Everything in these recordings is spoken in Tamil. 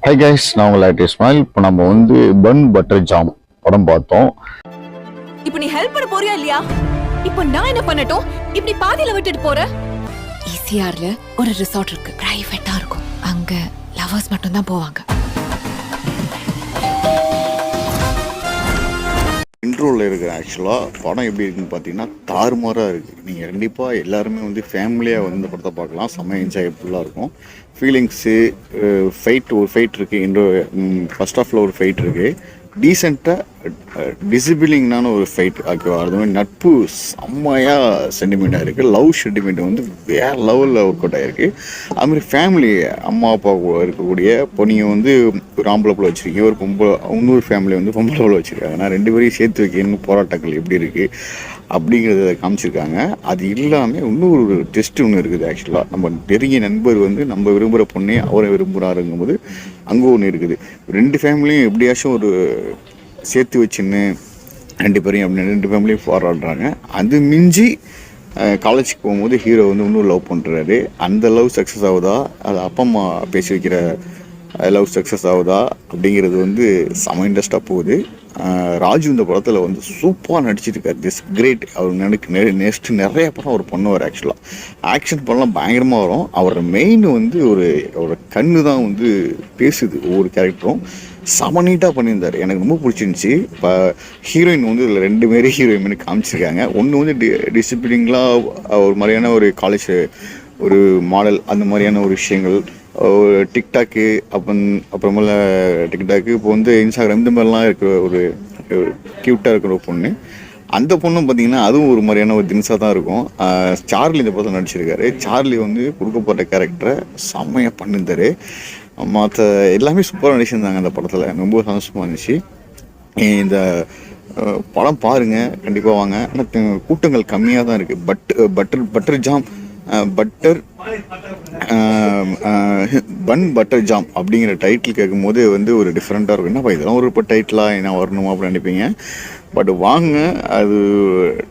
ஹை கைஸ், நான் உங்கள் இஸ்மாயில். இப்போ நம்ம பன் பட்டர் ஜாம் படம் பார்த்தோம். இப்போ நீ ஹெல்ப் பண்ண போறியா இல்லையா? இப்போ நான் என்ன பண்ணட்டும்? இப்படி பாதியில விட்டுட்டு போற? ஈசிஆர்ல ஒரு ரிசார்ட் இருக்கு, பிரைவேட்டா இருக்கும். அங்க லவர்ஸ் மட்டும் தான் போவாங்க. இன்ட்ரோவில் இருக்கிற ஆக்சுவலாக படம் எப்படி இருக்குன்னு பார்த்தீங்கன்னா தாறுமாறாக இருக்குது. நீங்கள் கண்டிப்பாக எல்லாருமே ஃபேமிலியாக இந்த படத்தை பார்க்கலாம். செம்ம என்ஜாயபுல்லாக இருக்கும். ஃபீலிங்ஸு, ஒரு ஃபைட் இருக்குது. ஃபர்ஸ்ட் ஹாஃபில் ஒரு ஃபைட் இருக்குது. டீசெண்டாக டிசிபிளிங்னான ஒரு ஃபைட். ஓகேவா? அது மாதிரி நட்பு செம்மையாக சென்டிமெண்ட்டாக இருக்குது. லவ் சென்டிமெண்ட் வேறு லெவலில் ஒர்க் அவுட் ஆகிருக்கு. அதுமாதிரி ஃபேமிலி, அம்மா அப்பா இருக்கக்கூடிய பொண்ணியை ஒரு ஆம்பளை பிள்ளை வச்சுருக்கீங்க, ஒரு இன்னொரு ஃபேமிலி பொம்பளை பிள்ளை வச்சுருக்காங்க. ஆனால் ரெண்டு பேரையும் சேர்த்து வைக்கணும் போராட்டங்கள் எப்படி இருக்குது அப்படிங்கிறத காமிச்சிருக்காங்க. அது இல்லாமல் இன்னொரு டெஸ்ட் ஒன்று இருக்குது. ஆக்சுவலாக நம்ம நெருங்கிய நண்பர் நம்ம விரும்புகிற பொண்ணே அவரை விரும்புகிறாருங்கும்போது அங்கே ஒன்று இருக்குது. ரெண்டு ஃபேமிலியும் எப்படியாச்சும் ஒரு சேர்த்து வச்சுன்னு ரெண்டு பேரையும் அப்படின்னு ரெண்டு ஃபேமிலியும் போராடுறாங்க. அது மிஞ்சி காலேஜுக்கு போகும்போது ஹீரோ இன்னும் லவ் பண்ணுறாரு. அந்த லவ் சக்ஸஸ் ஆகுதா, அது அப்பா அம்மா பேசி வைக்கிற லவ் சக்ஸஸ் ஆகுதா அப்படிங்கிறது செம இன்ட்ரெஸ்டாக போகுது. ராஜு இந்த படத்தில் சூப்பராக நடிச்சிருக்காரு. This great. அவர் நெக்ஸ்ட் நிறைய படம் அவர் பண்ணுவார். ஆக்சுவலாக ஆக்ஷன் படம்லாம் பயங்கரமாக வரும். அவர் மெயின் ஒரு கண்ணு தான் பேசுது. ஒவ்வொரு கேரக்டரும் செம நீட்டாக பண்ணியிருந்தார். எனக்கு ரொம்ப பிடிச்சிருந்துச்சி. இப்போ ஹீரோயின் இதில் ரெண்டு மாரி ஹீரோயின் காமிச்சிருக்காங்க. ஒன்று டிசிப்ளின்லாம் ஒரு மாதிரியான ஒரு காலேஜ் ஒரு மாடல், அந்த மாதிரியான ஒரு விஷயங்கள், டிக்டாக்கு அப்புறமேல டிக்டாக்கு இப்போ இன்ஸ்டாகிராம் இந்த மாதிரிலாம் இருக்கிற ஒரு க்யூட்டாக இருக்கிற ஒரு பொண்ணு. அந்த பொண்ணும் பார்த்திங்கன்னா அதுவும் ஒரு மாதிரியான ஒரு திங்ஸாக தான் இருக்கும். சார்லி இந்த படத்தில் நடிச்சிருக்காரு. சார்லி கொடுக்கப்பட்ட கேரக்டரை செம்மையாக பண்ணியிருந்தார். மற்ற எல்லாமே சூப்பராக நடிச்சிருந்தாங்க அந்த படத்தில். ரொம்ப சந்தோஷமாக இருந்துச்சு. இந்த படம் பாருங்கள், கண்டிப்பாக வாங்க. ஆனால் கூட்டங்கள் கம்மியாக தான் இருக்குது. Butter jam bun butter jam அப்படிங்கிற டைட்டில் கேட்கும்போது ஒரு டிஃப்ரெண்ட்டாக இருக்கும். என்னப்பா இதெல்லாம் ஒரு இப்போ டைட்டிலாக என்ன வரணுமா அப்படின்னு நினைப்பீங்க. பட் வாங்க, அது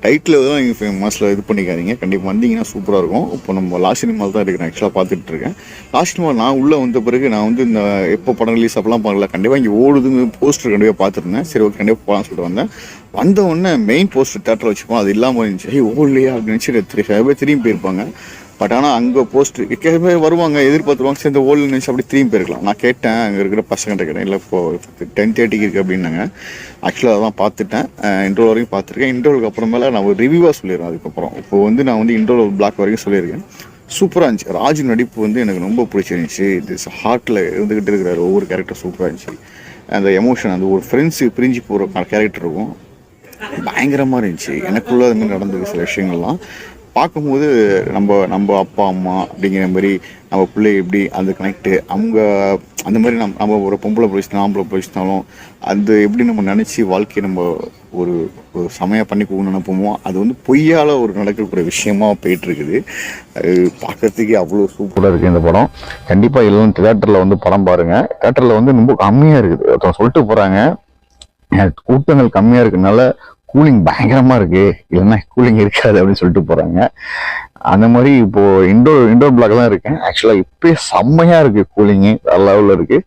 டைட்டில் தான் நீங்கள் மாசில் இது பண்ணிக்காதீங்க. கண்டிப்பாக வந்தீங்கன்னா சூப்பராக இருக்கும். இப்போ நம்ம லாஸ்ட் சினிமாவில் தான் இருக்கிறேன். ஆக்சுவலாக பார்த்துட்ருக்கேன். லாஸ்ட் சினிமா நான் உள்ளே வந்த பிறகு நான் இந்த எப்போ படம் ரிலீஸ் அப்பெல்லாம் பார்க்கல. கண்டிப்பாக இங்கே ஓடுதுன்னு போஸ்டர் கண்டிப்பாக பார்த்துருந்தேன். சரி, ஓகே, கண்டிப்பாக போகலான்னு சொல்லிட்டு வந்த உடனே மெயின் போஸ்டர் தேட்டரில் வச்சுப்போம். அது இல்லாமல் இருந்துச்சு. ஓடலையா அப்படின்னு நினச்சி திரும்பி போயிருப்பாங்க. பட் ஆனால் அங்கே போஸ்ட் கேட்கவே வருவாங்க, எதிர்பார்த்துருவாங்க. சரி, இந்த ஓல்டு நினச்சி அப்படி திரும்பி போயிருக்கலாம். நான் கேட்டேன், அங்கே இருக்கிற பசங்கள்கிட்ட கேட்டேன். இல்லை, இப்போ 10:30 இருக்குது அப்படின்னாங்க. ஆக்சுவலாக அதான் பார்த்துட்டேன். இன்ட்ரோல் வரைக்கும் பார்த்துருக்கேன். இன்ட்ரோலுக்கு அப்புறமேல நான் ஒரு ரிவ்யூவாக சொல்லிடுறேன். அதுக்கப்புறம் இப்போ நான் இன்ட்ரோல் பிளாக் வரைக்கும் சொல்லியிருக்கேன். சூப்பராக இருந்துச்சு. ராஜு நடிப்பு எனக்கு ரொம்ப பிடிச்சிருந்துச்சி. இது ஹார்ட்டில் இருந்துக்கிட்டு இருக்கிற ஒவ்வொரு கேரக்டர் சூப்பராக இருந்துச்சு. அந்த எமோஷன், அந்த ஒரு ஃப்ரெண்ட்ஸு பிரிஞ்சு போகிற கேரக்டர் இருக்கும், பயங்கரமாக இருந்துச்சு. எனக்குள்ளே அது மாதிரி நடந்தது சில விஷயங்கள்லாம் பார்க்கும்போது நம்ம அப்பா அம்மா அப்படிங்கிற மாதிரி நம்ம பிள்ளை எப்படி அந்த கனெக்டு, அவங்க அந்த மாதிரி நம்ம ஒரு பொம்பளை பிடிச்சினா ஆம்பளை பிடிச்சினாலும் அது எப்படி நம்ம நினச்சி வாழ்க்கையை நம்ம ஒரு சமையாக பண்ணி போகணும்னு நினைப்போமோ அது பொய்யால் நடக்கக்கூடிய விஷயமா போயிட்டுருக்குது. அது பார்க்குறதுக்கே அவ்வளோ சூப்பராக இருக்குது இந்த படம். கண்டிப்பாக எல்லாம் தியேட்டரில் படம் பாருங்கள். தியேட்டரில் ரொம்ப கம்மியாக இருக்குது. ஒருத்தவங்க சொல்லிட்டு போகிறாங்க, கூட்டங்கள் கம்மியாக இருக்குனால கூலிங் பயங்கரமாக இருக்குது, இல்லைன்னா கூலிங் இருக்காது அப்படின்னு சொல்லிட்டு போகிறாங்க. அந்த மாதிரி இப்போது இண்டோர் பிளாக் தான் இருக்கேன். ஆக்சுவலாக இப்போயே செம்மையாக இருக்குது, கூலிங்கு வேறு லெவலில் இருக்குது.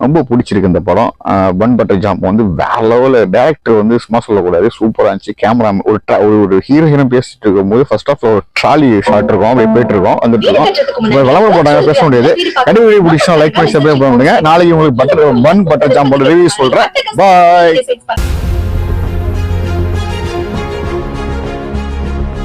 ரொம்ப பிடிச்சிருக்கு இந்த படம். பன் பட்டர் ஜாம் வேறு லெவலில். டேரக்டர் சும்மா சொல்லக்கூடாது, சூப்பராக இருந்துச்சு. கேமரா ஒரு ஹீரோயினும் பேசிட்டு இருக்கும்போது ஃபர்ஸ்ட் ஆஃப் ஒரு ட்ராலி ஷாட் இருக்கும், அப்படியே போயிட்டு இருக்கோம், வந்துட்டு இருக்கோம். விளம்பரம் போட்டாங்க, பேச முடியாது. கண்டிப்பாக பிடிச்சா லைக் பண்ணி சப்ஸ்கிரைப் பண்ணுங்க. நாளைக்கு உங்களுக்கு பன் பட்டர் ஜாம் ரிவ்யூ சொல்கிறேன். பாய்.